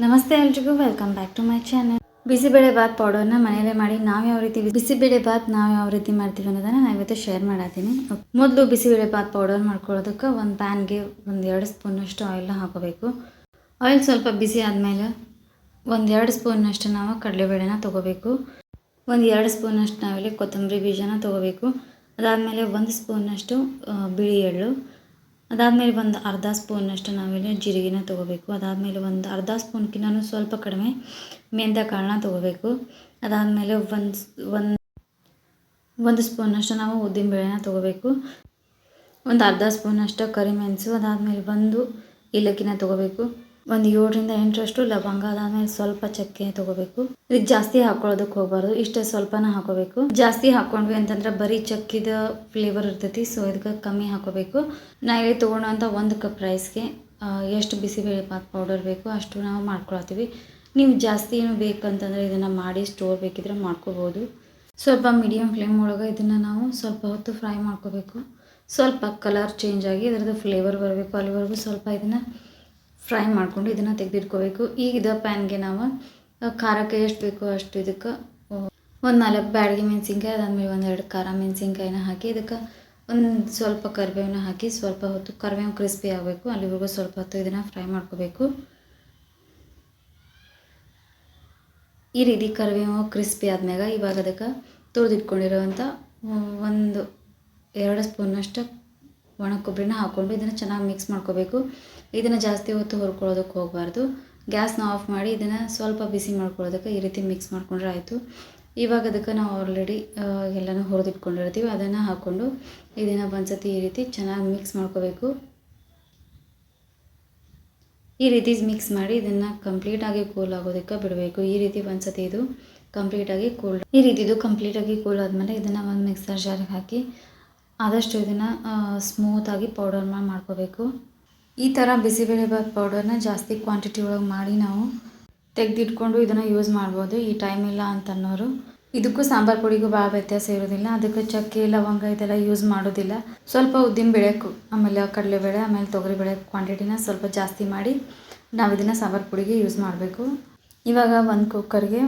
ನಮಸ್ತೆ ಎಲ್ರಿಗೂ, welcome back to my channel. Bisi bele bath ಪೌಡರ್ನ ಮನೆಯಲ್ಲೇ ಮಾಡಿ ನಾವು ಯಾವ ರೀತಿ ಬಿಸಿಬೇಳೆ ಬಾತ್ ಮಾಡ್ತೀವಿ ಅನ್ನೋದನ್ನು ನಾನು ಇವತ್ತು ಶೇರ್ ಮಾಡತ್ತೀನಿ. ಮೊದಲು ಬಿಸಿಬೇಳೆ ಬಾತ್ ಪೌಡರ್ ಮಾಡ್ಕೊಳ್ಳೋದಕ್ಕೆ ಒಂದು ಪ್ಯಾನ್ಗೆ 1-2 ಸ್ಪೂನಷ್ಟು ಆಯಿಲ್ನ ಹಾಕೋಬೇಕು. ಆಯಿಲ್ ಸ್ವಲ್ಪ ಬಿಸಿ ಆದಮೇಲೆ 1-2 ಸ್ಪೂನಷ್ಟು ನಾವು ಕಡಲೆಬೇಳೆನ ತೊಗೋಬೇಕು. 1-2 ಸ್ಪೂನಷ್ಟು ನಾವಿಲ್ಲಿ ಕೊತ್ತಂಬರಿ ಬೀಜನ ತೊಗೋಬೇಕು. ಅದಾದಮೇಲೆ 1 ಸ್ಪೂನಷ್ಟು ಬಿಳಿ ಎಳ್ಳು, ಅದಾದಮೇಲೆ ಒಂದು ಅರ್ಧ ಸ್ಪೂನಷ್ಟು ನಾವಿಲ್ಲಿ ಜೀರಿಗೆನ ತೊಗೋಬೇಕು. ಅದಾದಮೇಲೆ ಒಂದು ಅರ್ಧ ಸ್ಪೂನ್ಕಿಂತ ಸ್ವಲ್ಪ ಕಡಿಮೆ ಮೆಂತ್ಯ ಕಾಳನ್ನ ತೊಗೋಬೇಕು. ಅದಾದಮೇಲೆ ಒಂದು ಸ್ಪೂನಷ್ಟು ನಾವು ಉದ್ದಿನಬೇಳೆನ ತೊಗೋಬೇಕು. ಒಂದು ಅರ್ಧ ಸ್ಪೂನಷ್ಟು ಕರಿಮೆಣಸು, ಅದಾದಮೇಲೆ ಒಂದು ಏಲಕ್ಕಿನ ತೊಗೋಬೇಕು. ಒಂದು 7-8 ಲವಂಗ, ಅದಾದಮೇಲೆ ಸ್ವಲ್ಪ ಚಕ್ಕೆ ತೊಗೋಬೇಕು. ಇದಕ್ಕೆ ಜಾಸ್ತಿ ಹಾಕೊಳ್ಳೋದಕ್ಕೆ ಹೋಗಬಾರ್ದು, ಇಷ್ಟೇ ಸ್ವಲ್ಪನ ಹಾಕೋಬೇಕು. ಜಾಸ್ತಿ ಹಾಕ್ಕೊಂಡ್ವಿ ಅಂತಂದ್ರೆ ಬರೀ ಚಕ್ಕಿದ ಫ್ಲೇವರ್ ಇರ್ತೈತಿ, ಸೊ ಇದಕ್ಕೆ ಕಮ್ಮಿ ಹಾಕೋಬೇಕು. ನಾ ಇಲ್ಲಿ ತೊಗೊಂಡಂಥ 1 ಕಪ್ ರೈಸ್ಗೆ ಎಷ್ಟು ಬಿಸಿಬೇಳೆ ಬಾತ್ ಪೌಡರ್ ಬೇಕು ಅಷ್ಟು ನಾವು ಮಾಡ್ಕೊಳ್ತೀವಿ. ನೀವು ಜಾಸ್ತಿ ಏನು ಬೇಕಂತಂದರೆ ಇದನ್ನು ಮಾಡಿ ಸ್ಟೋರ್ ಬೇಕಿದ್ರೆ ಮಾಡ್ಕೋಬೋದು. ಸ್ವಲ್ಪ ಮೀಡಿಯಮ್ ಫ್ಲೇಮ್ ಒಳಗೆ ಇದನ್ನು ನಾವು ಸ್ವಲ್ಪ ಹೊತ್ತು ಫ್ರೈ ಮಾಡ್ಕೋಬೇಕು. ಸ್ವಲ್ಪ ಕಲರ್ ಚೇಂಜ್ ಆಗಿ ಇದರದ್ದು ಫ್ಲೇವರ್ ಬರಬೇಕು, ಅಲ್ಲಿವರೆಗೂ ಸ್ವಲ್ಪ ಇದನ್ನು ಫ್ರೈ ಮಾಡಿಕೊಂಡು ಇದನ್ನು ತೆಗೆದಿಟ್ಕೋಬೇಕು. ಈಗ ಇದು ಪ್ಯಾನ್ಗೆ ನಾವು ಖಾರಕ್ಕೆ ಎಷ್ಟು ಬೇಕೋ ಅಷ್ಟು ಇದಕ್ಕೆ 1-4 ಬ್ಯಾಡಗಿ ಮೆಣಸಿನ್ಕಾಯಿ, ಅದಾದಮೇಲೆ 1-2 ಖಾರ ಮೆಣಸಿನ್ಕಾಯಿನ ಹಾಕಿ ಇದಕ್ಕೆ ಒಂದು ಸ್ವಲ್ಪ ಕರಿಬೇವನ್ನ ಹಾಕಿ ಸ್ವಲ್ಪ ಹೊತ್ತು ಕರಿಬೇವು ಕ್ರಿಸ್ಪಿ ಆಗಬೇಕು, ಅಲ್ಲಿವರೆಗೂ ಸ್ವಲ್ಪ ಹೊತ್ತು ಇದನ್ನು ಫ್ರೈ ಮಾಡ್ಕೋಬೇಕು. ಈ ರೀತಿ ಕರಿಬೇವು ಕ್ರಿಸ್ಪಿ ಆದಮ್ಯಾಗ ಇವಾಗ ಅದಕ್ಕೆ ತುರಿದಿಟ್ಕೊಂಡಿರೋವಂಥ 1-2 ಸ್ಪೂನಷ್ಟು ಒಣ ಕೊಬ್ಬರಿನ ಹಾಕ್ಕೊಂಡು ಇದನ್ನು ಚೆನ್ನಾಗಿ ಮಿಕ್ಸ್ ಮಾಡ್ಕೋಬೇಕು. ಇದನ್ನು ಜಾಸ್ತಿ ಹೊತ್ತು ಹುರ್ಕೊಳ್ಳೋದಕ್ಕೆ ಹೋಗಬಾರ್ದು. ಗ್ಯಾಸ್ನ ಆಫ್ ಮಾಡಿ ಇದನ್ನು ಸ್ವಲ್ಪ ಬಿಸಿ ಮಾಡ್ಕೊಳ್ಳೋದಕ್ಕೆ ಈ ರೀತಿ ಮಿಕ್ಸ್ ಮಾಡ್ಕೊಂಡ್ರೆ ಆಯಿತು. ಇವಾಗ ಅದಕ್ಕೆ ನಾವು ಆಲ್ರೆಡಿ ಎಲ್ಲನೂ ಹುರಿದಿಟ್ಕೊಂಡಿರ್ತೀವಿ, ಅದನ್ನು ಹಾಕ್ಕೊಂಡು ಇದನ್ನು ಒಂದ್ಸತಿ ಈ ರೀತಿ ಚೆನ್ನಾಗಿ ಮಿಕ್ಸ್ ಮಾಡ್ಕೋಬೇಕು. ಈ ರೀತಿ ಮಿಕ್ಸ್ ಮಾಡಿ ಇದನ್ನು ಕಂಪ್ಲೀಟಾಗಿ ಕೂಲ್ ಆಗೋದಕ್ಕೆ ಬಿಡಬೇಕು. ಈ ರೀತಿ ಒಂದ್ಸತಿ ಇದು ಕಂಪ್ಲೀಟಾಗಿ ಕೂಲ್ ಆದಮೇಲೆ ಇದನ್ನು ಒಂದು ಮಿಕ್ಸರ್ ಜಾರಿಗೆ ಹಾಕಿ ಆದಷ್ಟು ಇದನ್ನು ಸ್ಮೂತಾಗಿ ಪೌಡರ್ ಮಾಡ್ಕೋಬೇಕು. ಈ ಥರ ಬಿಸಿಬೇಳೆ ಬಾತ್ ಪೌಡರ್ನ ಜಾಸ್ತಿ ಕ್ವಾಂಟಿಟಿ ಒಳಗೆ ಮಾಡಿ ನಾವು ತೆಗೆದಿಟ್ಕೊಂಡು ಇದನ್ನು ಯೂಸ್ ಮಾಡ್ಬೋದು. ಈ ಟೈಮ್ ಇಲ್ಲ ಅಂತನ್ನೋರು ಇದಕ್ಕೂ ಸಾಂಬಾರು ಪುಡಿಗೂ ಭಾಳ ವ್ಯತ್ಯಾಸ ಇರೋದಿಲ್ಲ. ಅದಕ್ಕೆ ಚಕ್ಕೆ ಲವಂಗ ಇದೆಲ್ಲ ಯೂಸ್ ಮಾಡೋದಿಲ್ಲ. ಸ್ವಲ್ಪ ಉದ್ದಿನಬೇಳೆ, ಆಮೇಲೆ ಕಡಲೆಬೇಳೆ, ಆಮೇಲೆ ತೊಗರಿಬೇಳೆ ಕ್ವಾಂಟಿಟಿನ ಸ್ವಲ್ಪ ಜಾಸ್ತಿ ಮಾಡಿ ನಾವು ಇದನ್ನು ಸಾಂಬಾರು ಪುಡಿಗೆ ಯೂಸ್ ಮಾಡಬೇಕು. ಇವಾಗ ಒಂದು ಕುಕ್ಕರ್ಗೆ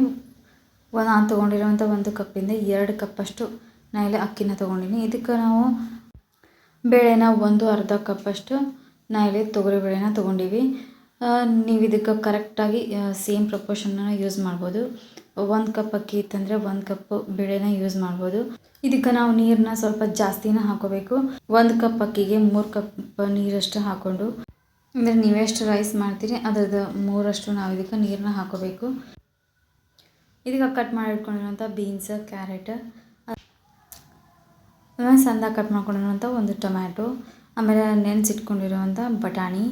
ನಾನು ತೊಗೊಂಡಿರೋವಂಥ 1 ಕಪ್ಪಿಂದ 2 ಕಪ್ಪಷ್ಟು ನಾ ಇಲ್ಲಿ ಅಕ್ಕಿನ ತೊಗೊಂಡಿನಿ. ಇದಕ್ಕೆ ನಾವು ಬೇಳೆನ 1/2 ಕಪ್ಪಷ್ಟು ನಾ ಇಲ್ಲಿ ತೊಗರಿಬೇಳೆನ ತೊಗೊಂಡಿವಿ. ನೀವು ಇದಕ್ಕೆ ಕರೆಕ್ಟಾಗಿ ಸೇಮ್ ಪ್ರಪೋರ್ಷನ್ನ ಯೂಸ್ ಮಾಡ್ಬೋದು. 1 ಕಪ್ ಅಕ್ಕಿ ಇತ್ತಂದರೆ 1 ಕಪ್ ಬೇಳೆನ ಯೂಸ್ ಮಾಡ್ಬೋದು. ಇದಕ್ಕೆ ನಾವು ನೀರನ್ನ ಸ್ವಲ್ಪ ಜಾಸ್ತಿನ ಹಾಕೋಬೇಕು. 1 ಕಪ್ ಅಕ್ಕಿಗೆ 3 ಕಪ್ ನೀರಷ್ಟು ಹಾಕ್ಕೊಂಡು, ಅಂದರೆ ನೀವೆಷ್ಟು ರೈಸ್ ಮಾಡ್ತೀರಿ ಅದ್ರದ್ದು 3 ನಾವು ಇದಕ್ಕೆ ನೀರನ್ನ ಹಾಕೋಬೇಕು. ಇದಕ್ಕೆ ಕಟ್ ಮಾಡಿ ಇಟ್ಕೊಂಡಿರೋಂಥ ಬೀನ್ಸ್, ಕ್ಯಾರೆಟ್, ಸಣ್ಣದಾಗಿ ಕಟ್ ಮಾಡ್ಕೊಂಡಿರೋಂಥ 1 ಟೊಮ್ಯಾಟೊ, ಆಮೇಲೆ ನೆನೆಸಿಟ್ಕೊಂಡಿರುವಂಥ ಬಟಾಣಿ,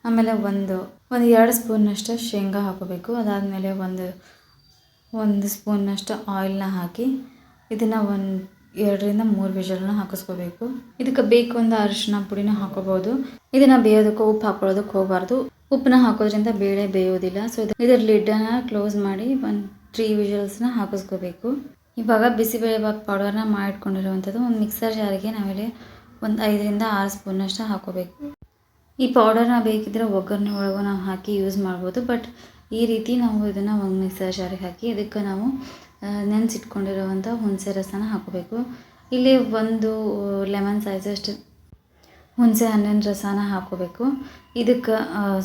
ಆಮೇಲೆ 1-2 ಸ್ಪೂನಷ್ಟು ಶೇಂಗಾ ಹಾಕೋಬೇಕು. ಅದಾದಮೇಲೆ 1 ಸ್ಪೂನಷ್ಟು ಆಯಿಲ್ನ ಹಾಕಿ ಇದನ್ನು 2-3 ವಿಷಲ್ನ ಹಾಕಿಸ್ಕೋಬೇಕು. ಇದಕ್ಕೆ ಬೇಕು ಒಂದು ಅರಿಶಿನ ಪುಡಿನ ಹಾಕೋಬೋದು. ಇದನ್ನು ಬೇಯೋದಕ್ಕೆ ಉಪ್ಪು ಹಾಕೊಳ್ಳೋದಕ್ಕೆ ಹೋಗಬಾರ್ದು. ಉಪ್ಪನ್ನ ಹಾಕೋದ್ರಿಂದ ಬೇಳೆ ಬೇಯೋದಿಲ್ಲ. ಸೊ ಇದರ ಲಿಡ್ಡನ್ನು ಕ್ಲೋಸ್ ಮಾಡಿ 3 ವಿಷಲ್ಸ್ನ ಹಾಕಿಸ್ಕೋಬೇಕು. ಇವಾಗ ಬಿಸಿಬೇಳೆ ಬಾತ್ ಪೌಡರ್ನ ಮಾಡಿಟ್ಕೊಂಡಿರುವಂಥದ್ದು ಒಂದು ಮಿಕ್ಸರ್ ಜಾರಿಗೆ ನಾವಿಲ್ಲಿ 5-6 ಸ್ಪೂನಷ್ಟು ಹಾಕೋಬೇಕು. ಈ ಪೌಡರ್ನ ಬೇಕಿದ್ದರೆ ಒಗ್ಗರಣೆ ಒಳಗೂ ನಾವು ಹಾಕಿ ಯೂಸ್ ಮಾಡ್ಬೋದು. ಬಟ್ ಈ ರೀತಿ ನಾವು ಇದನ್ನು ಒಂದು ಮಿಕ್ಸರ್ ಜಾರಿಗೆ ಹಾಕಿ ಇದಕ್ಕೆ ನಾವು ನೆನೆಸಿಟ್ಕೊಂಡಿರುವಂಥ ಹುಣಸೆ ರಸನ ಹಾಕೋಬೇಕು. ಇಲ್ಲಿ 1 ಲೆಮನ್ ಸೈಜಷ್ಟು ಹುಣಸೆ ಹಣ್ಣಿನ ರಸನ ಹಾಕೋಬೇಕು. ಇದಕ್ಕೆ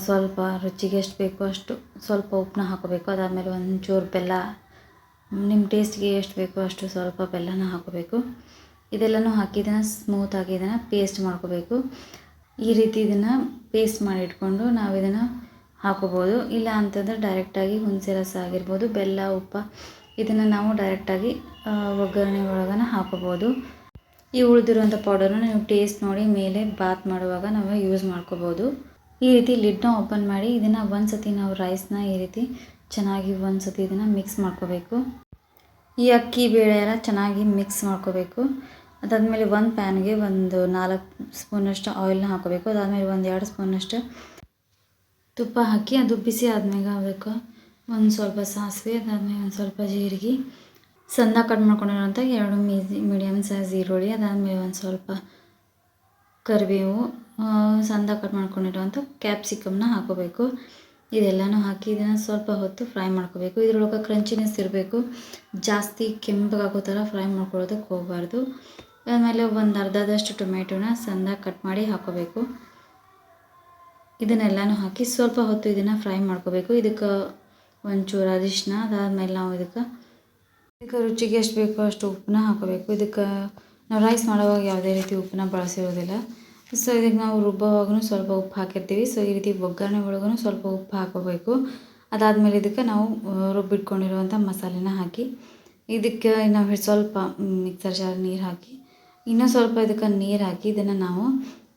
ಸ್ವಲ್ಪ ರುಚಿಗೆ ಎಷ್ಟು ಬೇಕೋ ಅಷ್ಟು ಸ್ವಲ್ಪ ಉಪ್ಪನ್ನ ಹಾಕೋಬೇಕು. ಅದಾದಮೇಲೆ ಒಂಚೂರು ಬೆಲ್ಲ, ನಿಮ್ಮ ಟೇಸ್ಟ್ಗೆ ಎಷ್ಟು ಬೇಕೋ ಅಷ್ಟು ಸ್ವಲ್ಪ ಬೆಲ್ಲನ ಹಾಕೋಬೇಕು. ಇದೆಲ್ಲನೂ ಹಾಕಿ ಇದನ್ನು ಸ್ಮೂತಾಗಿ ಇದನ್ನು ಪೇಸ್ಟ್ ಮಾಡ್ಕೋಬೇಕು. ಈ ರೀತಿ ಇದನ್ನು ಪೇಸ್ಟ್ ಮಾಡಿ ಇಟ್ಕೊಂಡು ನಾವು ಇದನ್ನು ಹಾಕೋಬೋದು. ಇಲ್ಲ ಅಂತಂದರೆ ಡೈರೆಕ್ಟಾಗಿ ಹುಣಸೆ ರಸ ಆಗಿರ್ಬೋದು, ಬೆಲ್ಲ, ಉಪ್ಪು ಇದನ್ನು ನಾವು ಡೈರೆಕ್ಟಾಗಿ ಒಗ್ಗರಣೆ ಒಳಗನ ಹಾಕೋಬೋದು. ಈ ಉಳಿದಿರುವಂಥ ಪೌಡರ್ನ ನೀವು ಟೇಸ್ಟ್ ನೋಡಿ ಮೇಲೆ ಬಾತ್ ಮಾಡುವಾಗ ನಾವು ಯೂಸ್ ಮಾಡ್ಕೋಬೋದು. ಈ ರೀತಿ ಲಿಡ್ನ ಓಪನ್ ಮಾಡಿ ಇದನ್ನು ಒಂದ್ಸತಿ ನಾವು ರೈಸ್ನ ಈ ರೀತಿ ಚೆನ್ನಾಗಿ ಒಂದ್ಸತಿ ಇದನ್ನು ಮಿಕ್ಸ್ ಮಾಡ್ಕೋಬೇಕು. ಈ ಅಕ್ಕಿ ಬೇಳೆ ಎಲ್ಲ ಚೆನ್ನಾಗಿ ಮಿಕ್ಸ್ ಮಾಡ್ಕೋಬೇಕು. ಅದಾದಮೇಲೆ ಒಂದು ಪ್ಯಾನ್ಗೆ 4 ಸ್ಪೂನಷ್ಟು ಆಯಿಲ್ನ ಹಾಕೋಬೇಕು. ಅದಾದಮೇಲೆ 1-2 ಸ್ಪೂನಷ್ಟು ತುಪ್ಪ ಹಾಕಿ ಅದು ಬಿಸಿ ಆದಮೇಲೆ ಅದಕ್ಕೆ ಒಂದು ಸ್ವಲ್ಪ ಸಾಸಿವೆ, ಅದಾದಮೇಲೆ ಒಂದು ಸ್ವಲ್ಪ ಜೀರಿಗೆ, ಸಣ್ಣದಾಗಿ ಕಟ್ ಮಾಡ್ಕೊಂಡಿರೋಂಥ 2 ಮೀಡಿಯಮ್ ಸೈಜ್ ಈರುಳ್ಳಿ, ಅದಾದಮೇಲೆ ಒಂದು ಸ್ವಲ್ಪ ಕರಿಬೇವು, ಸಣ್ಣದಾಗಿ ಕಟ್ ಮಾಡ್ಕೊಂಡಿರೋಂಥ ಕ್ಯಾಪ್ಸಿಕಮ್ನ ಹಾಕೋಬೇಕು. ಇದೆಲ್ಲನೂ ಹಾಕಿ ಇದನ್ನು ಸ್ವಲ್ಪ ಹೊತ್ತು ಫ್ರೈ ಮಾಡ್ಕೋಬೇಕು. ಇದ್ರೊಳಗೆ ಕ್ರಂಚಿನೆಸ್ ಇರಬೇಕು, ಜಾಸ್ತಿ ಕೆಂಪಗಾಗೋ ಥರ ಫ್ರೈ ಮಾಡ್ಕೊಳ್ಳೋದಕ್ಕೆ ಹೋಗಬಾರ್ದು. ಆಮೇಲೆ ಒಂದು ಅರ್ಧದಷ್ಟು ಟೊಮೆಟೊನ ಸಣ್ಣದಾಗಿ ಕಟ್ ಮಾಡಿ ಹಾಕೋಬೇಕು. ಇದನ್ನೆಲ್ಲನೂ ಹಾಕಿ ಸ್ವಲ್ಪ ಹೊತ್ತು ಇದನ್ನು ಫ್ರೈ ಮಾಡ್ಕೋಬೇಕು. ಇದಕ್ಕೆ ಒಂಚೂರು ಅರಿಶಿನ, ಅದಾದಮೇಲೆ ನಾವು ಇದಕ್ಕೆ ರುಚಿಗೆ ಎಷ್ಟು ಬೇಕೋ ಅಷ್ಟು ಉಪ್ಪನ್ನ ಹಾಕೋಬೇಕು. ಇದಕ್ಕೆ ನಾವು ರೈಸ್ ಮಾಡುವಾಗ ಯಾವುದೇ ರೀತಿ ಉಪ್ಪನ್ನ ಬಳಸಿರೋದಿಲ್ಲ. ಸೊ ಇದಕ್ಕೆ ನಾವು ರುಬ್ಬುವಾಗೂ ಸ್ವಲ್ಪ ಉಪ್ಪು ಹಾಕಿರ್ತೀವಿ. ಸೊ ಈ ರೀತಿ ಒಗ್ಗರಣೆ ಒಳಗೂ ಸ್ವಲ್ಪ ಉಪ್ಪು ಹಾಕೋಬೇಕು. ಅದಾದಮೇಲೆ ಇದಕ್ಕೆ ನಾವು ರುಬ್ಬಿಟ್ಕೊಂಡಿರುವಂಥ ಮಸಾಲೆನ ಹಾಕಿ ಇದಕ್ಕೆ ನಾವು ಸ್ವಲ್ಪ ಮಿಕ್ಸರ್ ಜಾರ್ ನೀರು ಹಾಕಿ ಇನ್ನೂ ಸ್ವಲ್ಪ ಇದಕ್ಕೆ ನೀರು ಹಾಕಿ ಇದನ್ನು ನಾವು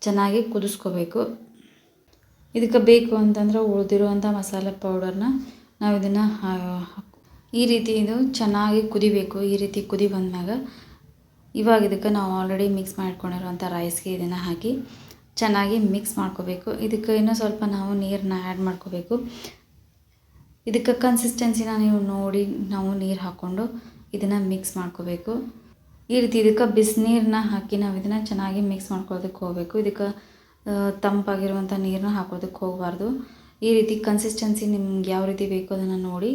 ಚೆನ್ನಾಗಿ ಕುದಿಸ್ಕೋಬೇಕು. ಇದಕ್ಕೆ ಬೇಕು ಅಂತಂದ್ರೆ ಉಳಿದಿರುವಂಥ ಮಸಾಲೆ ಪೌಡರ್ನ ನಾವು ಇದನ್ನು ಈ ರೀತಿ ಇದು ಚೆನ್ನಾಗಿ ಕುದಿಬೇಕು. ಈ ರೀತಿ ಕುದಿ ಬಂದಾಗ ಇವಾಗ ಇದಕ್ಕೆ ನಾವು ಆಲ್ರೆಡಿ ಮಿಕ್ಸ್ ಮಾಡ್ಕೊಂಡಿರುವಂಥ ರೈಸ್ಗೆ ಇದನ್ನು ಹಾಕಿ ಚೆನ್ನಾಗಿ ಮಿಕ್ಸ್ ಮಾಡ್ಕೋಬೇಕು. ಇದಕ್ಕೆ ಇನ್ನೂ ಸ್ವಲ್ಪ ನಾವು ನೀರನ್ನ ಆ್ಯಡ್ ಮಾಡ್ಕೋಬೇಕು. ಇದಕ್ಕೆ ಕನ್ಸಿಸ್ಟೆನ್ಸಿನ ನೀವು ನೋಡಿ ನಾವು ನೀರು ಹಾಕ್ಕೊಂಡು ಇದನ್ನು ಮಿಕ್ಸ್ ಮಾಡ್ಕೋಬೇಕು. ಈ ರೀತಿ ಇದಕ್ಕೆ ಬಿಸಿನೀರನ್ನ ಹಾಕಿ ನಾವು ಇದನ್ನು ಚೆನ್ನಾಗಿ ಮಿಕ್ಸ್ ಮಾಡ್ಕೊಳ್ಳೋದಕ್ಕೆ ಹೋಗಬೇಕು. ಇದಕ್ಕೆ ತಂಪಾಗಿರುವಂಥ ನೀರನ್ನ ಹಾಕೋದಕ್ಕೆ ಹೋಗಬಾರ್ದು. ಈ ರೀತಿ ಕನ್ಸಿಸ್ಟೆನ್ಸಿ ನಿಮ್ಗೆ ಯಾವ ರೀತಿ ಬೇಕೋ ಅದನ್ನು ನೋಡಿ.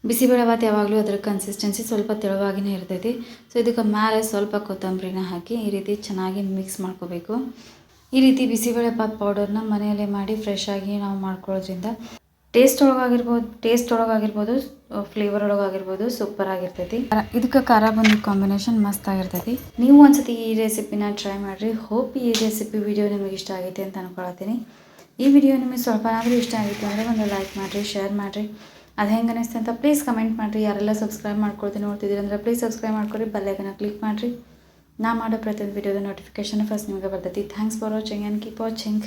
ಬಿಸಿಬೇಳೆಭಾತ್ ಯಾವಾಗಲೂ ಅದರ ಕನ್ಸಿಸ್ಟೆನ್ಸಿ ಸ್ವಲ್ಪ ತೆಳುವಾಗಿಯೇ ಇರ್ತೈತಿ. ಸೊ ಇದಕ್ಕೆ ಮೇಲೆ ಸ್ವಲ್ಪ ಕೊತ್ತಂಬರಿನ ಹಾಕಿ ಈ ರೀತಿ ಚೆನ್ನಾಗಿ ಮಿಕ್ಸ್ ಮಾಡ್ಕೋಬೇಕು. ಈ ರೀತಿ ಬಿಸಿಬೇಳೆಭಾತ್ ಪೌಡರ್ನ ಮನೆಯಲ್ಲೇ ಮಾಡಿ ಫ್ರೆಶ್ ಆಗಿ ನಾವು ಮಾಡ್ಕೊಳ್ಳೋದ್ರಿಂದ ಟೇಸ್ಟ್ ಒಳಗಾಗಿರ್ಬೋದು ಫ್ಲೇವರ್ ಒಳಗಾಗಿರ್ಬೋದು ಸೂಪರ್ ಆಗಿರ್ತೈತಿ. ಇದಕ್ಕೆ ಖಾರ ಬಂದು ಕಾಂಬಿನೇಷನ್ ಮಸ್ತ್ ಆಗಿರ್ತೈತಿ. ನೀವು ಒಂದ್ಸತಿ ಈ ರೆಸಿಪಿನ ಟ್ರೈ ಮಾಡಿರಿ. ಹೋಪ್ ಈ ರೆಸಿಪಿ ವಿಡಿಯೋ ನಿಮಗೆ ಇಷ್ಟ ಆಗೈತೆ ಅಂತ ಅನ್ಕೊಳತ್ತೀನಿ. ಈ ವಿಡಿಯೋ ನಿಮಗೆ ಸ್ವಲ್ಪನಾದರೂ ಇಷ್ಟ ಆಗಿತ್ತು ಅಂದರೆ ಒಂದು ಲೈಕ್ ಮಾಡಿರಿ, ಶೇರ್ ಮಾಡಿರಿ. ಅದು ಹೆಂಗೆ ಅನಿಸ್ತು ಅಂತ ಪ್ಲೀಸ್ ಕಮೆಂಟ್ ಮಾಡಿರಿ. ಯಾರೆಲ್ಲ ಸಬ್ಸ್ಕ್ರೈಬ್ ಮಾಡ್ಕೊಳ್ತೀನಿ ನೋಡ್ತಿದ್ದೀರಿ ಅಂದರೆ ಪ್ಲೀಸ್ ಸಬ್ಸ್ಕ್ರೈಬ್ ಮಾಡ್ಕೊರಿ, ಬೆಲ್ಲೈಕನ್ನ ಕ್ಲಿಕ್ ಮಾಡಿರಿ. ನಾ ಮಾಡೋ ಪ್ರತಿಯೊಂದು ವಿಡಿಯೋದ ನೋಟಿಫಿಕೇಶನ್ ಫಸ್ಟ್ ನಿಮಗೆ ಬರ್ತೈತಿ. Thanks for watching and keep watching.